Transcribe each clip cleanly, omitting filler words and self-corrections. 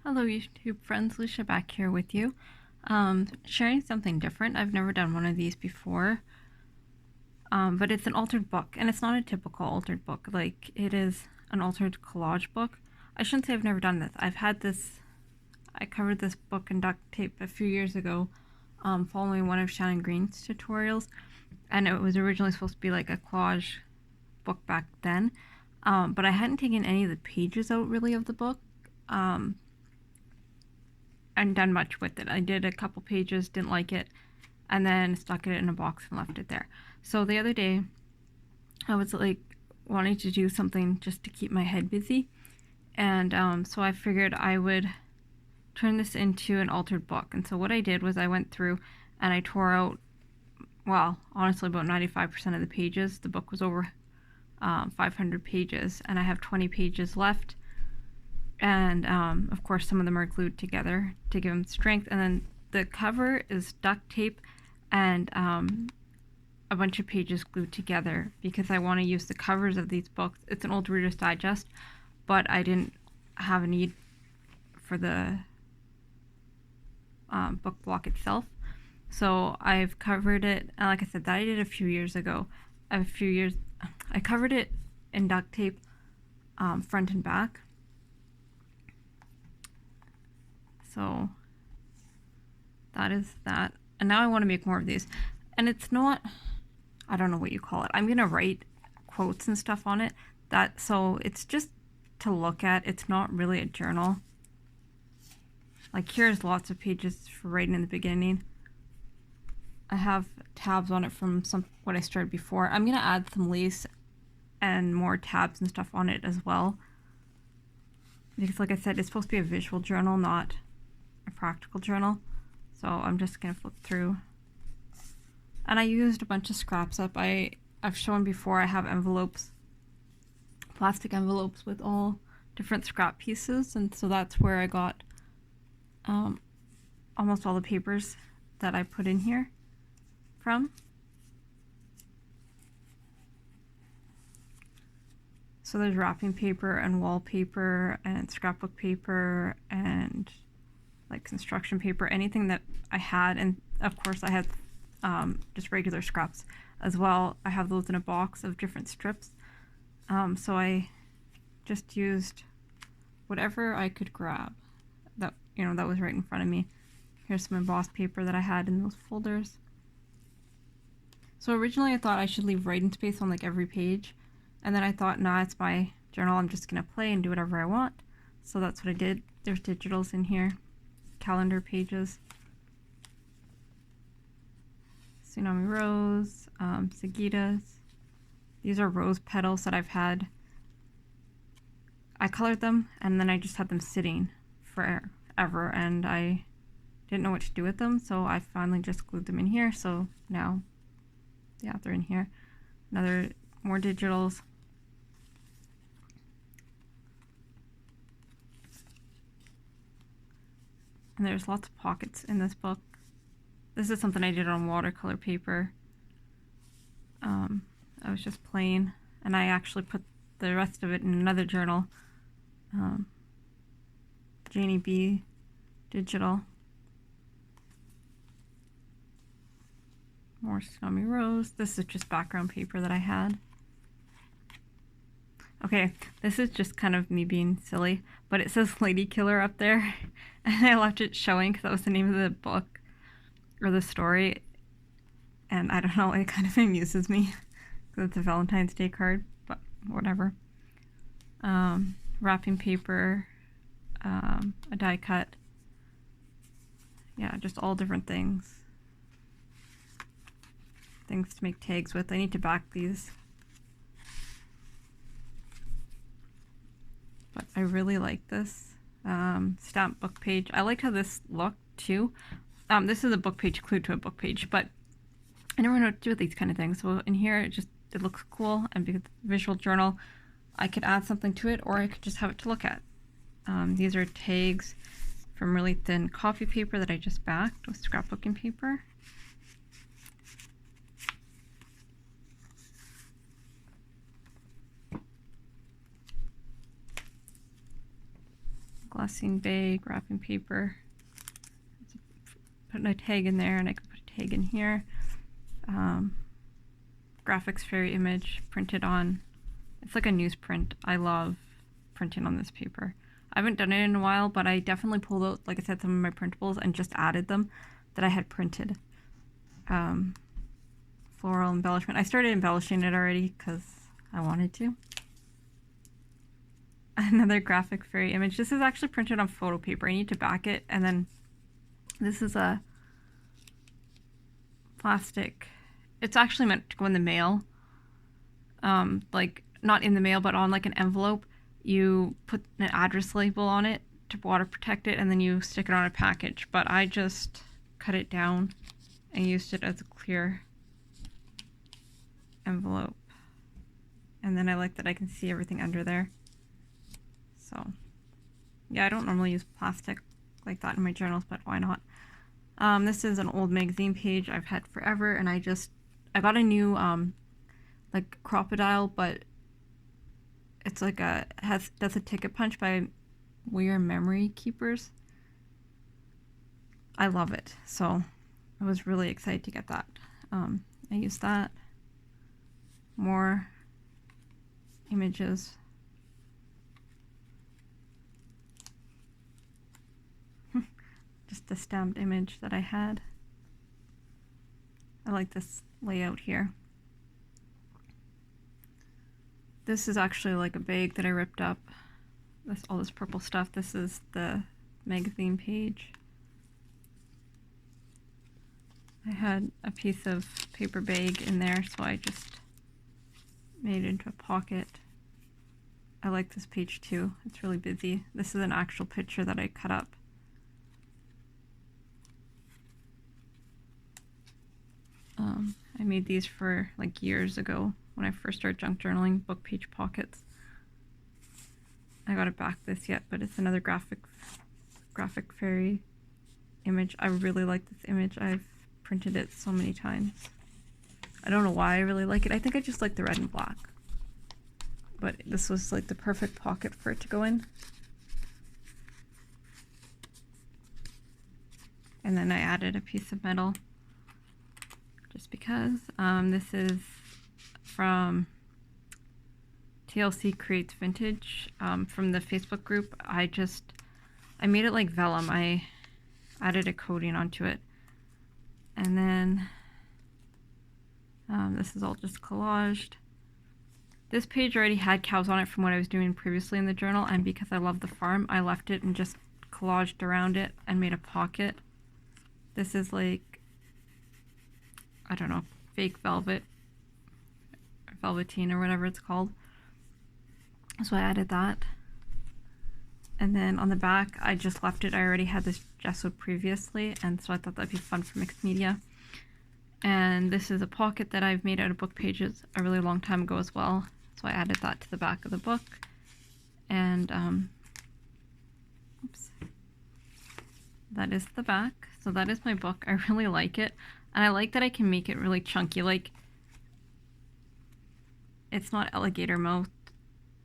Hello, YouTube friends. Lucia back here with you. Sharing something different. I've never done one of these before, but it's an altered book, and it's not a typical altered book. Like, it is an altered collage book. I shouldn't say I've never done this. I covered this book in duct tape a few years ago, following one of Shannon Green's tutorials, and it was originally supposed to be like a collage book back then, but I hadn't taken any of the pages out really of the book. And done much with it. I did a couple pages, didn't like it, and then stuck it in a box and left it there. So the other day, I was like wanting to do something just to keep my head busy, and so I figured I would turn this into an altered book. And so what I did was I went through and I tore out, well, honestly, about 95% of the pages. The book was over 500 pages, and I have 20 pages left. And of course, some of them are glued together to give them strength. And then the cover is duct tape and a bunch of pages glued together because I want to use the covers of these books. It's an old Reader's Digest, but I didn't have a need for the book block itself. So I've covered it, and like I said, that I did a few years ago. I covered it in duct tape, front and back. So that is that. And now I want to make more of these. And it's not, I don't know what you call it. I'm going to write quotes and stuff on it. So it's just to look at. It's not really a journal. Like, here's lots of pages for writing in the beginning. I have tabs on it from what I started before. I'm going to add some lace and more tabs and stuff on it as well. Because like I said, it's supposed to be a visual journal, not a practical journal. So I'm just going to flip through. And I used a bunch of scraps up. I've shown before I have envelopes, plastic envelopes with all different scrap pieces. And so that's where I got almost all the papers that I put in here from. So there's wrapping paper and wallpaper and scrapbook paper and like construction paper, anything that I had. And of course I had just regular scraps as well. I have those in a box of different strips. So I just used whatever I could grab that, that was right in front of me. Here's some embossed paper that I had in those folders. So originally I thought I should leave writing space on like every page. And then I thought, nah, it's my journal. I'm just going to play and do whatever I want. So that's what I did. There's digitals in here. Calendar pages. Tsunami Rose. Sagitas. These are rose petals that I've had. I colored them and then I just had them sitting forever. And I didn't know what to do with them. So I finally just glued them in here. So now, yeah, they're in here. More digitals. And there's lots of pockets in this book. This is something I did on watercolor paper. I was just plain, and I actually put the rest of it in another journal. Janie B digital. More Tsunami Rose. This is just background paper that I had. Okay, this is just kind of me being silly, but it says Lady Killer up there, and I left it showing because that was the name of the book, or the story, and I don't know, it kind of amuses me, because it's a Valentine's Day card, but whatever. Wrapping paper, a die cut, yeah, just all different things. Things to make tags with. I need to back these. But I really like this stamp book page. I like how this looked too. This is a book page glued to a book page, but I never know what to do with these kind of things. So in here, it looks cool, and because it's a visual journal, I could add something to it, or I could just have it to look at. These are tags from really thin coffee paper that I just backed with scrapbooking paper. glassine bag, wrapping paper. Put a tag in there, and I can put a tag in here. Graphics Fairy image printed on. It's like a newsprint. I love printing on this paper. I haven't done it in a while, but I definitely pulled out, like I said, some of my printables and just added them that I had printed. Floral embellishment. I started embellishing it already because I wanted to. Another Graphic Fairy image. This is actually printed on photo paper. I need to back it, and then this is a plastic. It's actually meant to go in the mail. Like not in the mail, but on like an envelope. You put an address label on it to water protect it, and then you stick it on a package. But I just cut it down and used it as a clear envelope. And then I like that I can see everything under there. So yeah, I don't normally use plastic like that in my journals, but why not? This is an old magazine page I've had forever, and I got a new like crocodile, but it's like does a ticket punch by We Are Memory Keepers. I love it, so I was really excited to get that. I used that. More images. Just a stamped image that I had. I like this layout here. This is actually like a bag that I ripped up. All this purple stuff. This is the magazine page. I had a piece of paper bag in there, so I just made it into a pocket. I like this page too. It's really busy. This is an actual picture that I cut up. I made these for like years ago when I first started junk journaling, book page pockets. I got it back this yet, but it's another Graphic Fairy image. I really like this image. I've printed it so many times. I don't know why I really like it. I think I just like the red and black. But this was like the perfect pocket for it to go in. And then I added a piece of metal just because. This is from TLC Creates Vintage, from the Facebook group. I made it like vellum. I added a coating onto it. And then this is all just collaged. This page already had cows on it from what I was doing previously in the journal, and because I love the farm, I left it and just collaged around it and made a pocket. This is like, I don't know, fake velvet, velveteen or whatever it's called. So I added that. And then on the back, I just left it. I already had this gessoed previously, and so I thought that'd be fun for mixed media. And this is a pocket that I've made out of book pages a really long time ago as well. So I added that to the back of the book. And oops, that is the back. So that is my book. I really like it. And I like that I can make it really chunky. Like, it's not alligator mouth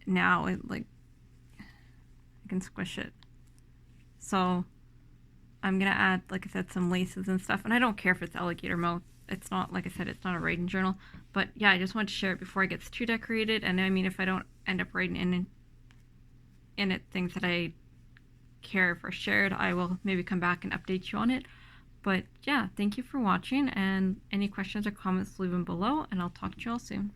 now. I can squish it. So I'm gonna add, like I said, some laces and stuff. And I don't care if it's alligator mouth. It's not, like I said, it's not a writing journal. But yeah, I just wanted to share it before it gets too decorated. And I mean, if I don't end up writing in it things that I care if are shared, I will maybe come back and update you on it. But yeah, thank you for watching, and any questions or comments, leave them below, and I'll talk to you all soon.